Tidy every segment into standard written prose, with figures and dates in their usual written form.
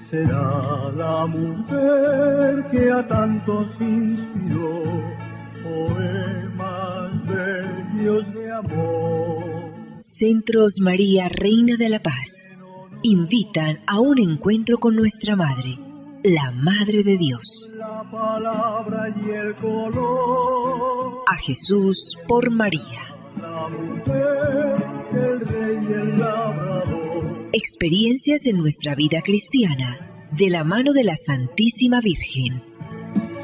será la mujer que a tantos inspiró poemas bellos de amor. Centros María, Reina de la Paz, invitan a un encuentro con nuestra Madre, la Madre de Dios. La palabra y el color. A Jesús por María. La mujer, el rey y el labrador. Experiencias en nuestra vida cristiana, de la mano de la Santísima Virgen.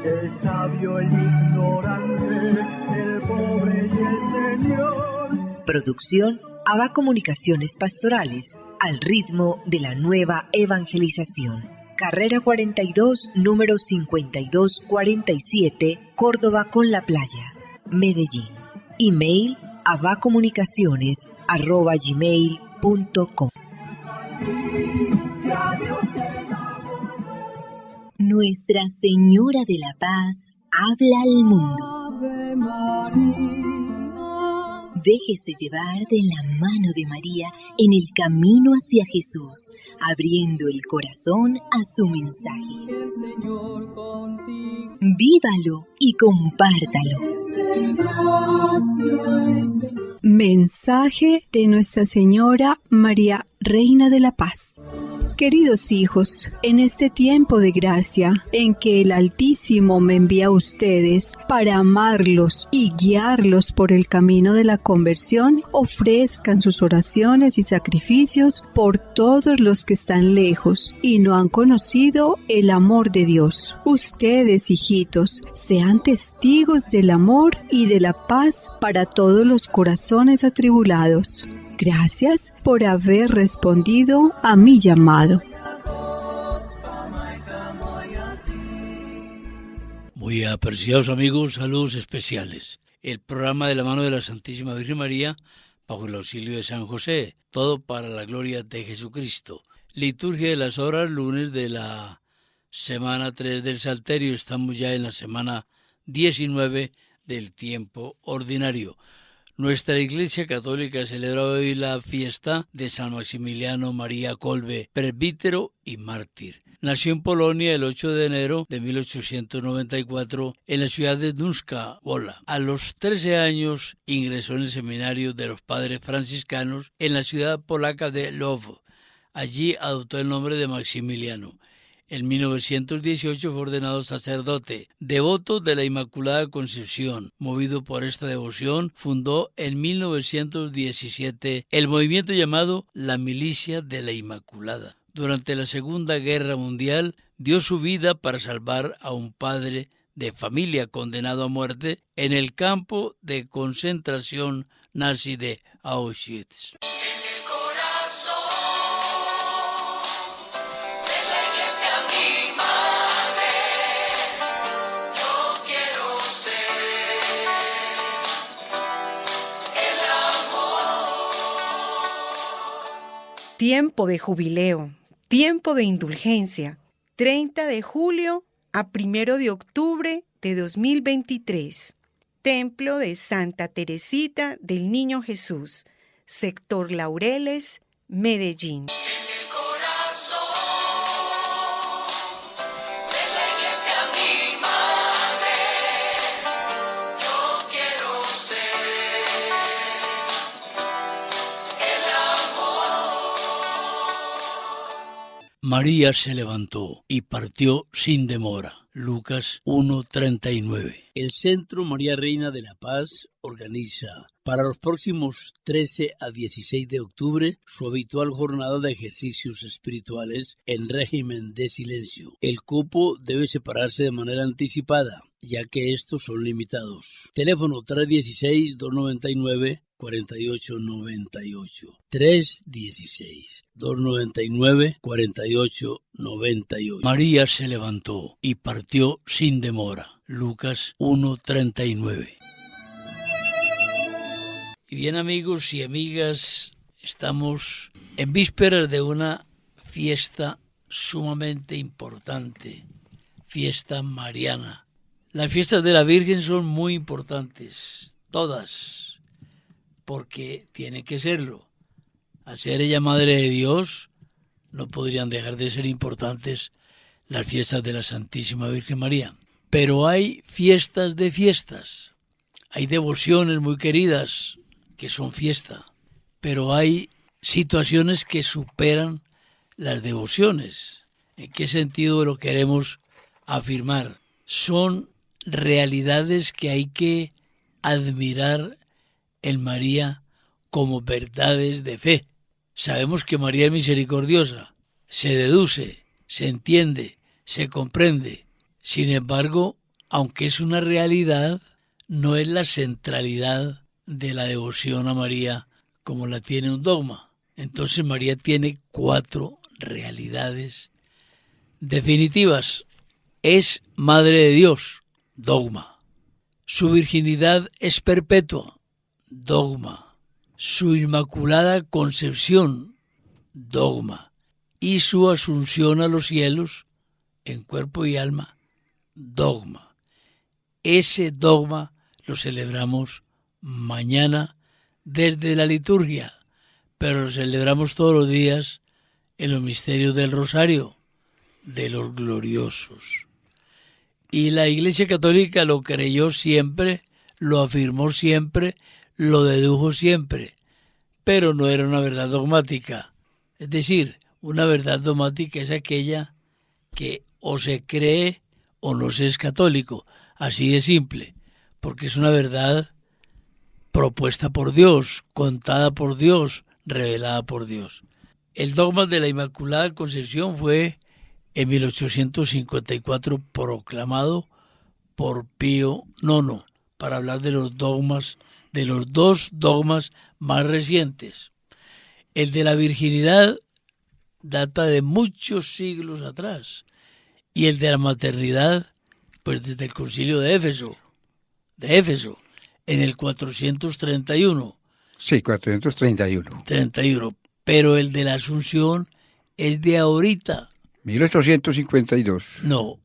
El sabio, el ignorante, el pobre y el Señor. Producción ABA Comunicaciones Pastorales, al ritmo de la nueva evangelización. Carrera 42, número 5247, Córdoba con la Playa, Medellín. Email abacomunicaciones@gmail.com. Nuestra Señora de la Paz habla al mundo. Ave María. Déjese llevar de la mano de María en el camino hacia Jesús, abriendo el corazón a su mensaje. El Señor contigo. Vívalo y compártalo. Mensaje de Nuestra Señora María, Reina de la Paz. Queridos hijos, en este tiempo de gracia en que el Altísimo me envía a ustedes para amarlos y guiarlos por el camino de la conversión, ofrezcan sus oraciones y sacrificios por todos los que están lejos y no han conocido el amor de Dios. Ustedes, hijitos, sean testigos del amor y de la paz para todos los corazones atribulados. Gracias por haber respondido a mi llamado. Muy apreciados amigos, saludos especiales. El programa de la mano de la Santísima Virgen María, bajo el auxilio de San José, todo para la gloria de Jesucristo. Liturgia de las horas, lunes de la semana 3 del Salterio. Estamos ya en la semana 19 del tiempo ordinario. Nuestra Iglesia Católica celebra hoy la fiesta de San Maximiliano María Kolbe, presbítero y mártir. Nació en Polonia el 8 de enero de 1894 en la ciudad de Dunska Wola. A los 13 años ingresó en el seminario de los padres franciscanos en la ciudad polaca de Lwow. Allí adoptó el nombre de Maximiliano. En 1918 fue ordenado sacerdote, devoto de la Inmaculada Concepción. Movido por esta devoción, fundó en 1917 el movimiento llamado la Milicia de la Inmaculada. Durante la Segunda Guerra Mundial, dio su vida para salvar a un padre de familia condenado a muerte en el campo de concentración nazi de Auschwitz. Tiempo de jubileo, tiempo de indulgencia, 30 de julio a 1 de octubre de 2023. Templo de Santa Teresita del Niño Jesús, sector Laureles, Medellín. María se levantó y partió sin demora. Lucas 1:39. El Centro María Reina de la Paz organiza para los próximos 13 a 16 de octubre su habitual jornada de ejercicios espirituales en régimen de silencio. El cupo debe separarse de manera anticipada, ya que estos son limitados. Teléfono 316-299-4898. 316-299-4898. María se levantó y partió sin demora. Lucas 1:39. Y bien, amigos y amigas, estamos en vísperas de una fiesta sumamente importante, fiesta mariana. Las fiestas de la Virgen son muy importantes, todas, porque tiene que serlo. Al ser ella Madre de Dios, no podrían dejar de ser importantes las fiestas de la Santísima Virgen María. Pero hay fiestas de fiestas, hay devociones muy queridas que son fiesta, pero hay situaciones que superan las devociones. ¿En qué sentido lo queremos afirmar? Son realidades que hay que admirar en María como verdades de fe. Sabemos que María es misericordiosa, se deduce, se entiende, se comprende. Sin embargo, aunque es una realidad, no es la centralidad de la devoción a María como la tiene un dogma. Entonces María tiene 4 realidades definitivas. Es Madre de Dios, dogma. Su virginidad es perpetua, dogma. Su Inmaculada Concepción, dogma. Y su asunción a los cielos, en cuerpo y alma, dogma. Ese dogma lo celebramos mañana desde la liturgia, pero lo celebramos todos los días en los misterios del Rosario, de los gloriosos. Y la Iglesia Católica lo creyó siempre, lo afirmó siempre, lo dedujo siempre, pero no era una verdad dogmática. Es decir, una verdad dogmática es aquella que o se cree o no se es católico, así de simple, porque es una verdad propuesta por Dios, contada por Dios, revelada por Dios. El dogma de la Inmaculada Concepción fue en 1854 proclamado por Pío IX para hablar de los dogmas, de los 2 dogmas más recientes. El de la virginidad data de muchos siglos atrás y el de la maternidad pues desde el Concilio de Éfeso, en el 431. Sí, 431. 31. Pero el de la Asunción es de ahorita. 1852. No,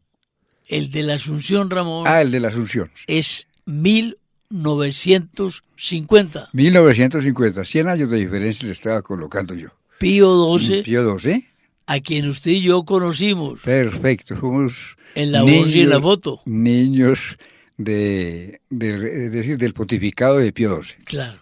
el de la Asunción, Ramón. Ah, el de la Asunción. Es 1950. 1950, 100 años de diferencia le estaba colocando yo. Pío XII. Pío XII. A quien usted y yo conocimos. Perfecto, somos en la voz y en la foto. Niños es decir, del pontificado de Pío XII. Claro,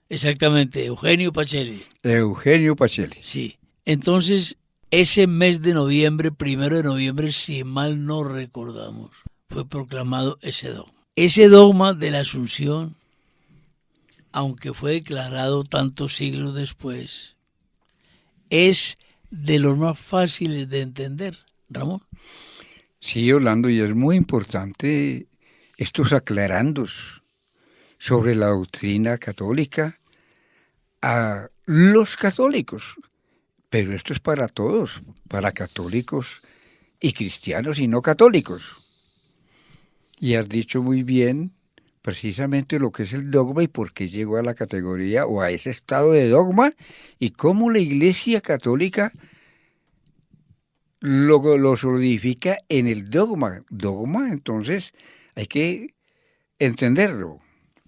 exactamente, Eugenio Pacelli. Eugenio Pacelli. Sí, entonces ese mes de noviembre, 1 de noviembre, si mal no recordamos, fue proclamado ese dogma. Ese dogma de la Asunción, aunque fue declarado tantos siglos después, es de los más fáciles de entender, Ramón. Sí, Orlando, y es muy importante estos aclarandos sobre la doctrina católica a los católicos. Pero esto es para todos, para católicos y cristianos y no católicos. Y has dicho muy bien precisamente lo que es el dogma y por qué llegó a la categoría o a ese estado de dogma y cómo la Iglesia Católica lo solidifica en el dogma. Dogma, entonces, hay que entenderlo.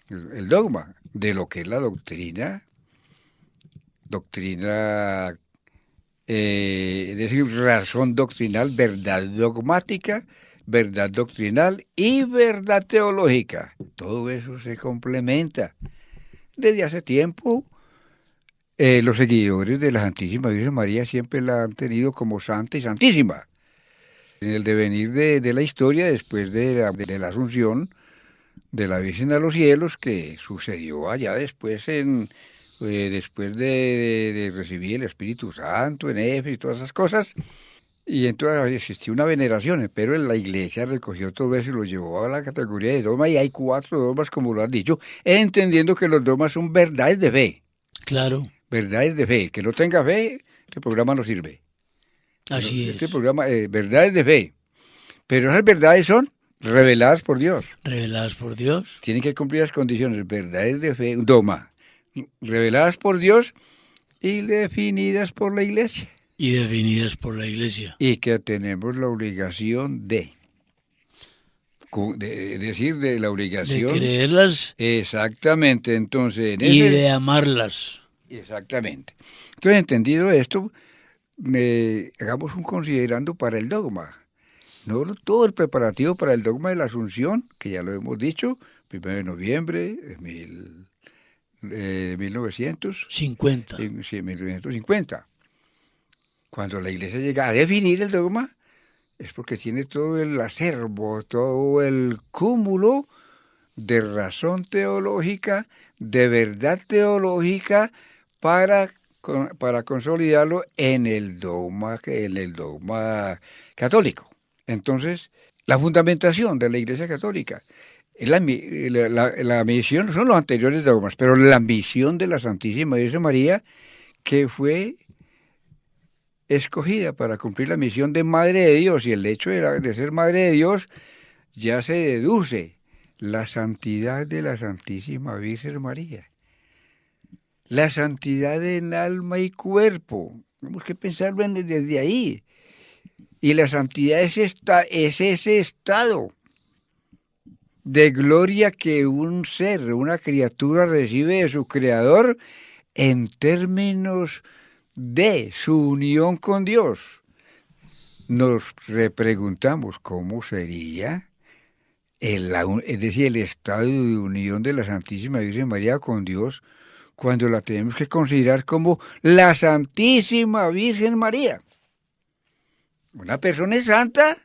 El dogma de lo que es la doctrina, es decir, razón doctrinal, verdad dogmática, verdad doctrinal y verdad teológica. Todo eso se complementa. Desde hace tiempo, los seguidores de la Santísima Virgen María siempre la han tenido como santa y santísima. En el devenir de la historia, después de la Asunción de la Virgen a los cielos, que sucedió allá después después de recibir el Espíritu Santo en Éfeso y todas esas cosas, y entonces existió una veneración, pero la Iglesia recogió todo eso y lo llevó a la categoría de dogma, y hay 4 dogmas, como lo has dicho, entendiendo que los dogmas son verdades de fe. Claro. Verdades de fe. El que no tenga fe, este programa no sirve. Así es. Este programa, verdades de fe. Pero esas verdades son reveladas por Dios. Reveladas por Dios. Tienen que cumplir las condiciones. Verdades de fe, dogma. Reveladas por Dios y definidas por la Iglesia. Y definidas por la Iglesia. Y que tenemos la obligación de la obligación. De creerlas. Exactamente, entonces. De amarlas. Exactamente. Entonces, entendido esto, hagamos un considerando para el dogma. No todo el preparativo para el dogma de la Asunción, que ya lo hemos dicho, 1 de noviembre de 1950. 1950. Cuando la Iglesia llega a definir el dogma, es porque tiene todo el acervo, todo el cúmulo de razón teológica, de verdad teológica, para consolidarlo en el dogma católico. Entonces, la fundamentación de la Iglesia Católica, la misión, son los anteriores dogmas, pero la misión de la Santísima Virgen María, que fue escogida para cumplir la misión de Madre de Dios, y el hecho de ser Madre de Dios, ya se deduce la santidad de la Santísima Virgen María. La santidad en alma y cuerpo, tenemos que pensarlo desde ahí. Y la santidad es ese estado de gloria que un ser, una criatura recibe de su Creador en términos de su unión con Dios. Nos repreguntamos cómo sería el estado de unión de la Santísima Virgen María con Dios cuando la tenemos que considerar como la Santísima Virgen María. Una persona es santa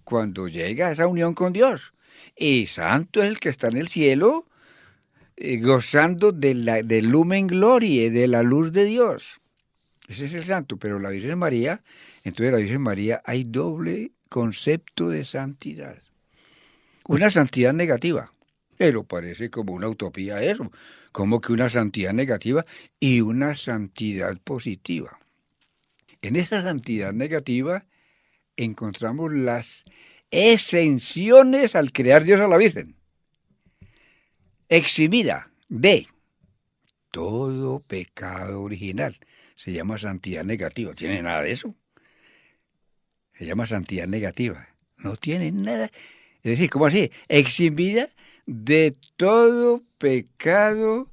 cuando llega a esa unión con Dios. Y santo es el que está en el cielo, gozando del lumen glorie, de la luz de Dios. Ese es el santo. Pero la Virgen María, entonces la Virgen María hay doble concepto de santidad. Una santidad negativa, pero parece como una utopía eso, como que una santidad negativa y una santidad positiva. En esa santidad negativa encontramos las exenciones al crear Dios a la Virgen, eximida de todo pecado original. Se llama santidad negativa. ¿Tiene nada de eso? Se llama santidad negativa. No tiene nada. Es decir, ¿cómo así? Eximida de todo pecado,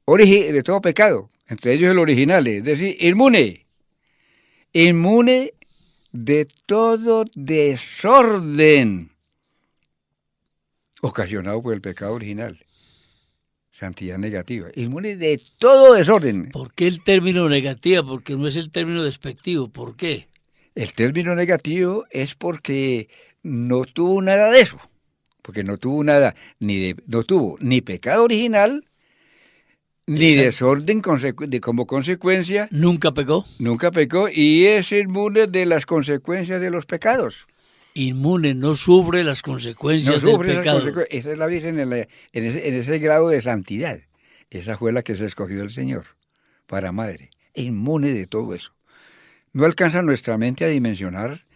de todo pecado, entre ellos el original, es decir, inmune de todo desorden ocasionado por el pecado original. Santidad negativa, inmune de todo desorden. ¿Por qué el término negativa? Porque no es el término despectivo. ¿Por qué? El término negativo es porque no tuvo nada de eso, porque no tuvo nada, no tuvo ni pecado original, ni desorden como consecuencia. ¿Nunca pecó? Nunca pecó y es inmune de las consecuencias de los pecados. Inmune, no sufre las consecuencias del pecado. Esa es la Virgen en ese grado de santidad. Esa fue la que se escogió el Señor para madre, inmune de todo eso. No alcanza nuestra mente a dimensionar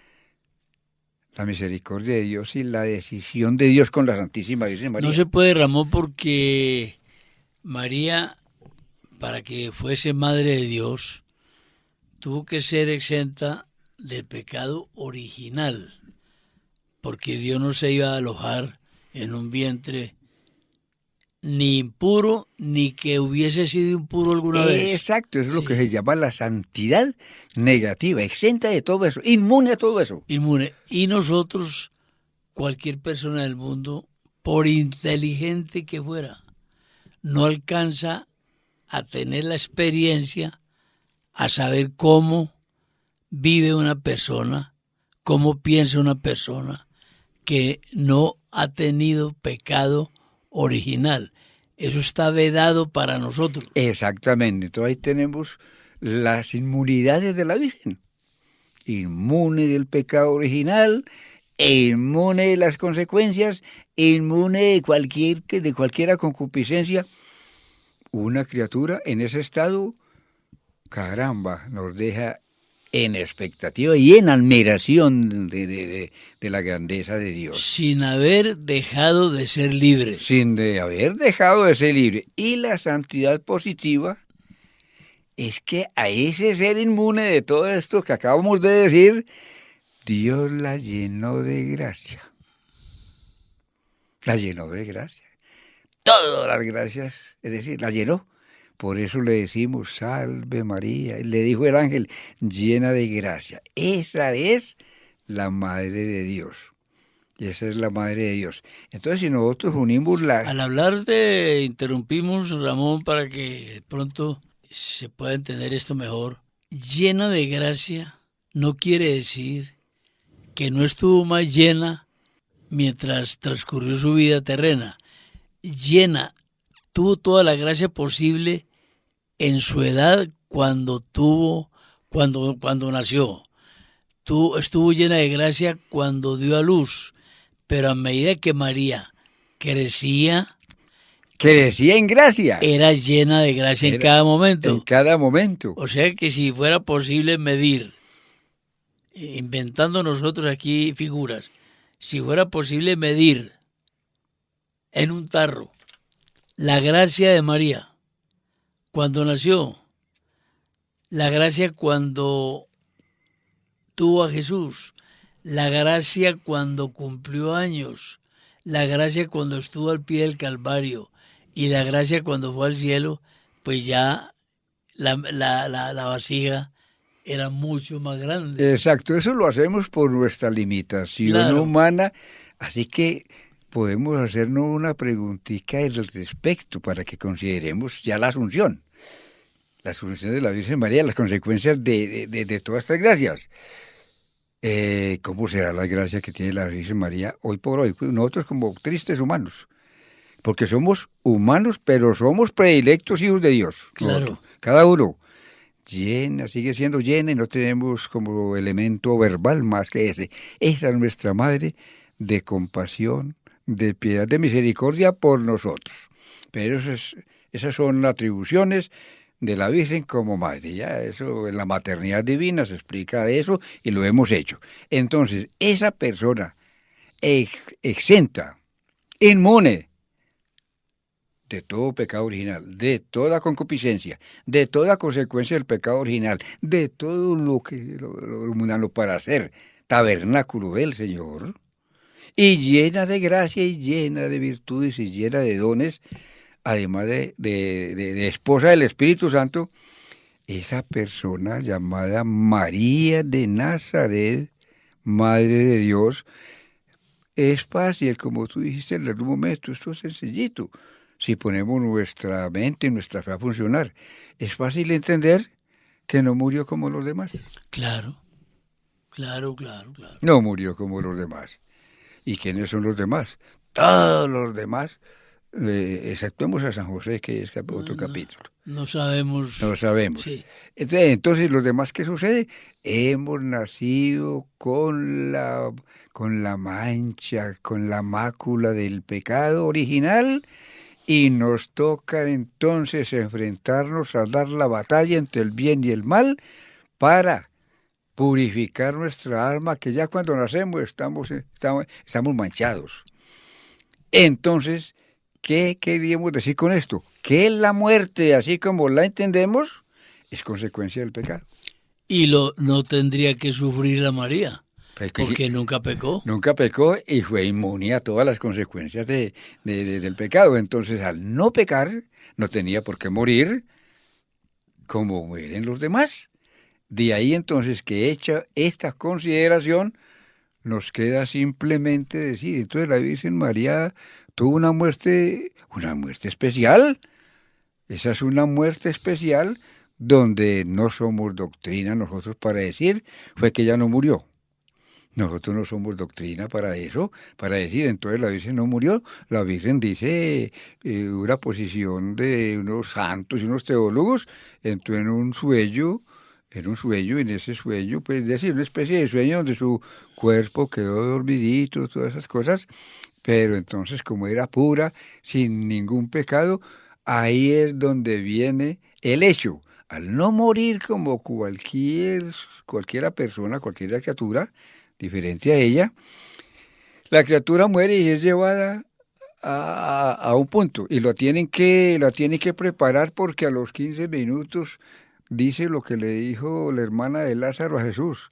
la misericordia de Dios y la decisión de Dios con la Santísima Virgen María. No se puede, Ramón, porque María, para que fuese madre de Dios, tuvo que ser exenta del pecado original, porque Dios no se iba a alojar en un vientre ni impuro, ni que hubiese sido impuro alguna vez. Exacto, eso es lo que se llama la santidad negativa, exenta de todo eso, inmune a todo eso. Inmune. Y nosotros, cualquier persona del mundo, por inteligente que fuera, no alcanza a tener la experiencia, a saber cómo vive una persona, cómo piensa una persona que no ha tenido pecado original. Eso está vedado para nosotros. Exactamente. Entonces ahí tenemos las inmunidades de la Virgen. Inmune del pecado original, inmune de las consecuencias, inmune de cualquier concupiscencia. Una criatura en ese estado, caramba, nos deja en expectativa y en admiración de la grandeza de Dios. Sin haber dejado de ser libre. Sin haber dejado de ser libre. Y la santidad positiva es que a ese ser inmune de todo esto que acabamos de decir, Dios la llenó de gracia. La llenó de gracia. Todas las gracias, es decir, la llenó Por eso le decimos, salve María. Le dijo el ángel, llena de gracia. Esa es la Madre de Dios. Y esa es la Madre de Dios. Entonces, si nosotros unimos la... Al hablar de, interrumpimos, Ramón, para que de pronto se pueda entender esto mejor. Llena de gracia no quiere decir que no estuvo más llena mientras transcurrió su vida terrena. Llena, tuvo toda la gracia posible en su edad cuando nació. Estuvo llena de gracia cuando dio a luz, pero a medida que María crecía en gracia. Era llena de gracia en cada momento. En cada momento. O sea que si fuera posible medir, inventando nosotros aquí figuras, si fuera posible medir en un tarro la gracia de María cuando nació, la gracia cuando tuvo a Jesús, la gracia cuando cumplió años, la gracia cuando estuvo al pie del Calvario y la gracia cuando fue al cielo, pues ya la vasija era mucho más grande. Exacto, eso lo hacemos por nuestra limitación humana, así que podemos hacernos una preguntita al respecto para que consideremos ya la Asunción de la Virgen María, las consecuencias de todas estas gracias. ¿Cómo será la gracia que tiene la Virgen María hoy por hoy? Pues nosotros como tristes humanos, porque somos humanos, pero somos predilectos hijos de Dios. Claro. Nosotros, cada uno. Llena, sigue siendo llena y no tenemos como elemento verbal más que ese. Esa es nuestra Madre de compasión, de piedad, de misericordia por nosotros. Pero esas son atribuciones de la Virgen como Madre. Ya eso en la maternidad divina se explica eso y lo hemos hecho. Entonces, esa persona exenta, inmune de todo pecado original, de toda concupiscencia, de toda consecuencia del pecado original, de todo lo mundano para hacer tabernáculo del Señor, y llena de gracia y llena de virtudes y llena de dones, además de esposa del Espíritu Santo, esa persona llamada María de Nazaret, Madre de Dios, es fácil, como tú dijiste en algún momento, esto es sencillito. Si ponemos nuestra mente y nuestra fe a funcionar, es fácil entender que no murió como los demás. Claro. No murió como los demás. ¿Y quiénes son los demás? Todos los demás, exceptuemos a San José, que es otro capítulo. No sabemos. No sabemos. Sí. Entonces, los demás, ¿qué sucede? Hemos nacido con la mancha, con la mácula del pecado original, y nos toca entonces enfrentarnos a dar la batalla entre el bien y el mal para purificar nuestra alma, que ya cuando nacemos estamos manchados. Entonces, ¿qué queríamos decir con esto? Que la muerte, así como la entendemos, es consecuencia del pecado. Y no tendría que sufrir la María. Porque nunca pecó. Nunca pecó y fue inmune a todas las consecuencias del pecado. Entonces, al no pecar, no tenía por qué morir como mueren los demás. De ahí entonces que hecha esta consideración, nos queda simplemente decir, entonces la Virgen María tuvo una muerte especial. Esa es una muerte especial donde no somos doctrina nosotros para decir, fue que ella no murió. Nosotros no somos doctrina para eso, para decir, entonces la Virgen no murió. La Virgen dice una posición de unos santos y unos teólogos, entró en un sueño, y en ese sueño, pues decir, una especie de sueño donde su cuerpo quedó dormidito, todas esas cosas, pero entonces como era pura, sin ningún pecado, ahí es donde viene el hecho. Al no morir como cualquiera persona, cualquier criatura, diferente a ella, la criatura muere y es llevada a un punto y la tienen que preparar porque a los 15 minutos dice lo que le dijo la hermana de Lázaro a Jesús.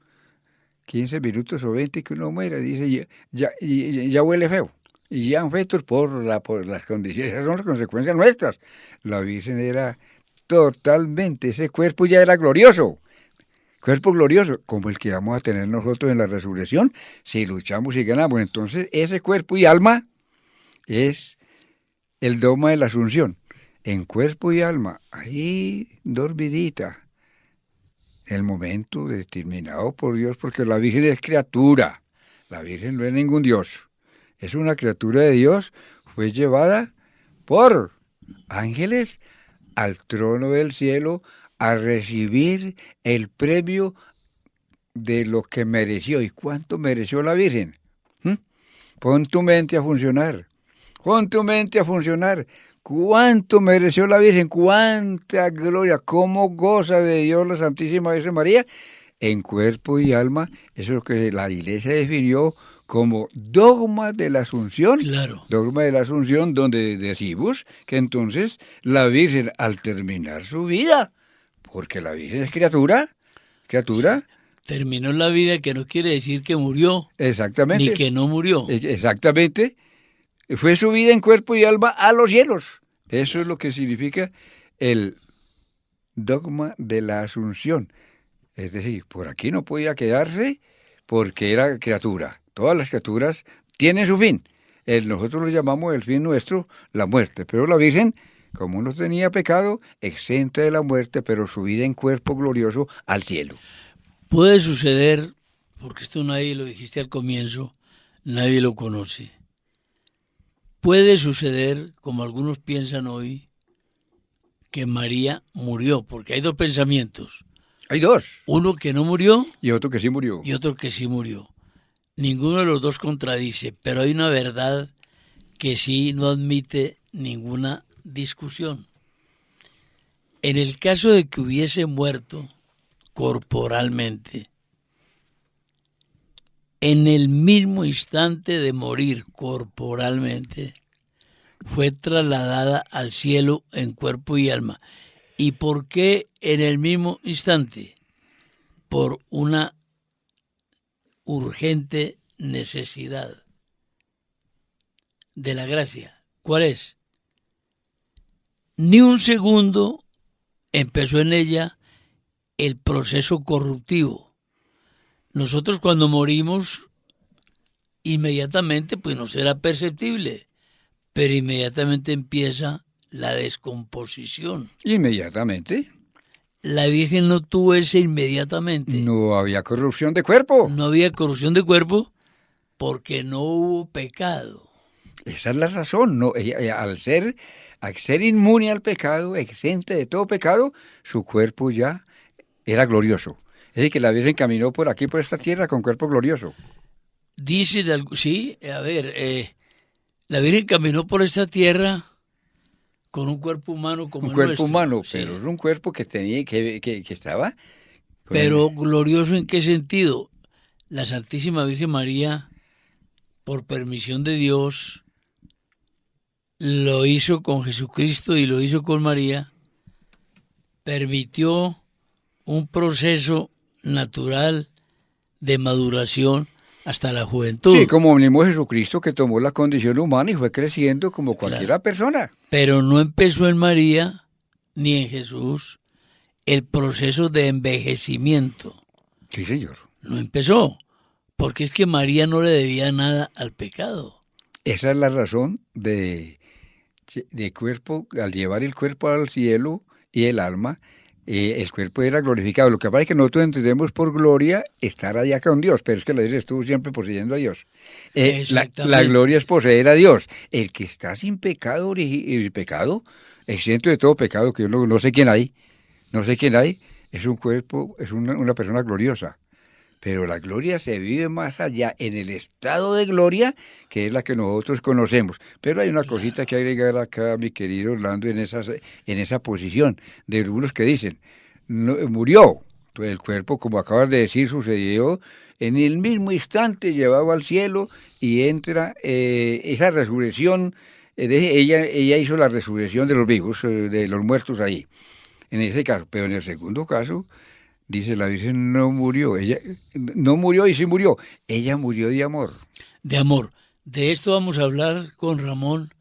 15 minutos o 20 que uno muera, dice, ya huele feo. Y ya fetos por las condiciones, esas son las consecuencias nuestras. La Virgen era totalmente. Ese cuerpo ya era glorioso. Cuerpo glorioso, como el que vamos a tener nosotros en la resurrección, si luchamos y ganamos. Entonces, ese cuerpo y alma es el dogma de la Asunción. En cuerpo y alma, ahí dormidita, el momento determinado por Dios, porque la Virgen es criatura. La Virgen no es ningún Dios. Es una criatura de Dios, fue llevada por ángeles al trono del cielo a recibir el premio de lo que mereció. ¿Y cuánto mereció la Virgen? Pon tu mente a funcionar. Pon tu mente a funcionar. ¿Cuánto mereció la Virgen? ¿Cuánta gloria? ¿Cómo goza de Dios la Santísima Virgen María? En cuerpo y alma. Eso es lo que la Iglesia definió como dogma de la Asunción. Claro. Dogma de la Asunción, donde decimos que entonces la Virgen, al terminar su vida, porque la Virgen es criatura, terminó la vida, que no quiere decir que murió, exactamente, ni que no murió. Exactamente, fue su vida en cuerpo y alma a los cielos. Eso es lo que significa el dogma de la Asunción. Es decir, por aquí no podía quedarse porque era criatura. Todas las criaturas tienen su fin. Nosotros lo llamamos el fin nuestro, la muerte. Pero la Virgen, como no tenía pecado, exenta de la muerte, pero su vida en cuerpo glorioso al cielo. Puede suceder, porque esto nadie lo dijiste al comienzo, nadie lo conoce. Puede suceder, como algunos piensan hoy, que María murió, porque hay dos pensamientos. Hay dos. Uno que no murió y otro que sí murió. Y otro que sí murió. Ninguno de los dos contradice, pero hay una verdad que sí no admite ninguna discusión. En el caso de que hubiese muerto corporalmente, en el mismo instante de morir corporalmente, fue trasladada al cielo en cuerpo y alma. ¿Y por qué en el mismo instante? Por una urgente necesidad de la gracia. ¿Cuál es? Ni un segundo empezó en ella el proceso corruptivo. Nosotros cuando morimos, inmediatamente, pues no será perceptible, pero inmediatamente empieza la descomposición. ¿Inmediatamente? La Virgen no tuvo ese inmediatamente. No había corrupción de cuerpo. No había corrupción de cuerpo porque no hubo pecado. Esa es la razón. No, ella, al ser inmune al pecado, exenta de todo pecado, su cuerpo ya era glorioso. Es decir, que la Virgen caminó por aquí, por esta tierra, con cuerpo glorioso. Dice, sí, a ver, la Virgen caminó por esta tierra con un cuerpo humano como el nuestro. Un cuerpo humano, sí. Pero es un cuerpo que tenía, que estaba. Pero glorioso, ¿en qué sentido? La Santísima Virgen María, por permisión de Dios, lo hizo con Jesucristo y lo hizo con María, permitió un proceso natural de maduración hasta la juventud. Sí, como mismo Jesucristo, que tomó la condición humana y fue creciendo como cualquier persona. Pero no empezó en María ni en Jesús el proceso de envejecimiento. Sí, señor. No empezó, porque es que María no le debía nada al pecado. Esa es la razón de cuerpo, al llevar el cuerpo al cielo y el alma, el cuerpo era glorificado. Lo que pasa es que nosotros entendemos por gloria estar allá con Dios, pero es que la Virgen estuvo siempre poseyendo a Dios. La gloria es poseer a Dios. El que está sin pecado, exento de todo pecado, que yo no sé quién hay, es un cuerpo, es una persona gloriosa. Pero la gloria se vive más allá, en el estado de gloria, que es la que nosotros conocemos. Pero hay una cosita que agregar acá, mi querido Orlando, en esa posición de algunos que dicen, murió. Entonces, el cuerpo, como acabas de decir, sucedió en el mismo instante, llevado al cielo, y entra esa resurrección. Ella hizo la resurrección de los vivos, de los muertos ahí, en ese caso. Pero en el segundo caso, dice, la Virgen no murió, ella no murió y sí murió, ella murió de amor. De amor. De esto vamos a hablar con Ramón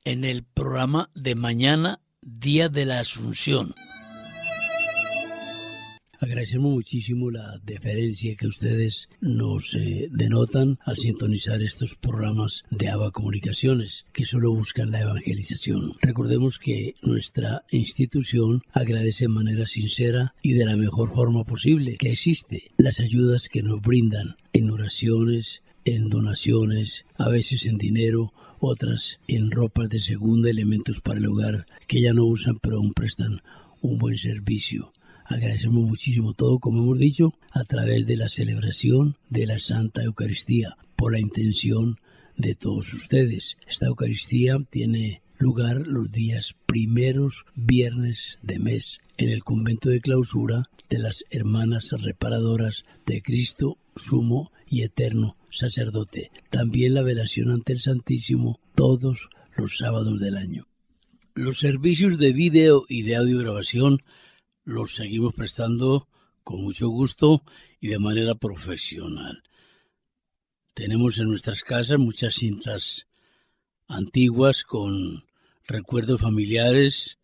en el programa de mañana Día de la Asunción. Agradecemos muchísimo la deferencia que ustedes nos denotan al sintonizar estos programas de ABA Comunicaciones, que solo buscan la evangelización. Recordemos que nuestra institución agradece de manera sincera y de la mejor forma posible que existe las ayudas que nos brindan en oraciones, en donaciones, a veces en dinero, otras en ropas de segunda, elementos para el hogar que ya no usan pero aún prestan un buen servicio. Agradecemos muchísimo todo, como hemos dicho, a través de la celebración de la Santa Eucaristía, por la intención de todos ustedes. Esta Eucaristía tiene lugar los días primeros viernes de mes en el convento de clausura de las Hermanas Reparadoras de Cristo, Sumo y Eterno Sacerdote. También la velación ante el Santísimo todos los sábados del año. Los servicios de video y de audiograbación los seguimos prestando con mucho gusto y de manera profesional. Tenemos en nuestras casas muchas cintas antiguas con recuerdos familiares,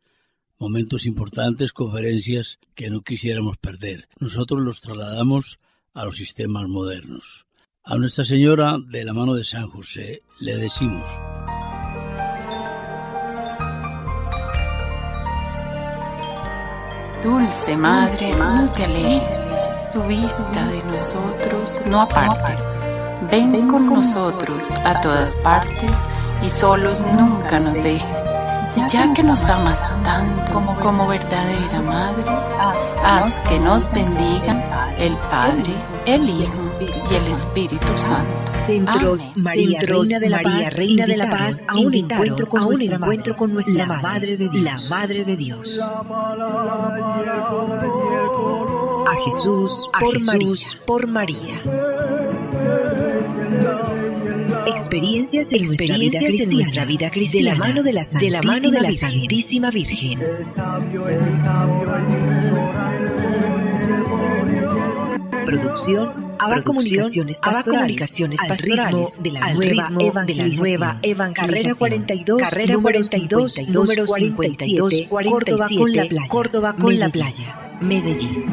momentos importantes, conferencias que no quisiéramos perder. Nosotros los trasladamos a los sistemas modernos. A Nuestra Señora de la mano de San José le decimos: Dulce Madre, no te alejes, tu vista de nosotros no apartes. Ven con nosotros a todas partes y solos nunca nos dejes. Y ya que nos amas tanto como verdadera Madre, haz que nos bendigan el Padre, el Hijo y el Espíritu Santo. Centros Amén. María, Reina de la Paz, a un encuentro con nuestra la Madre de Dios. La Madre de Dios. A Jesús, por María. Experiencias en nuestra vida cristiana, de la mano de la Santísima Virgen. Producción ABA Comunicaciones Pastorales, al ritmo de la nueva evangelización. Carrera 42, número 52, Córdoba con la playa, Medellín.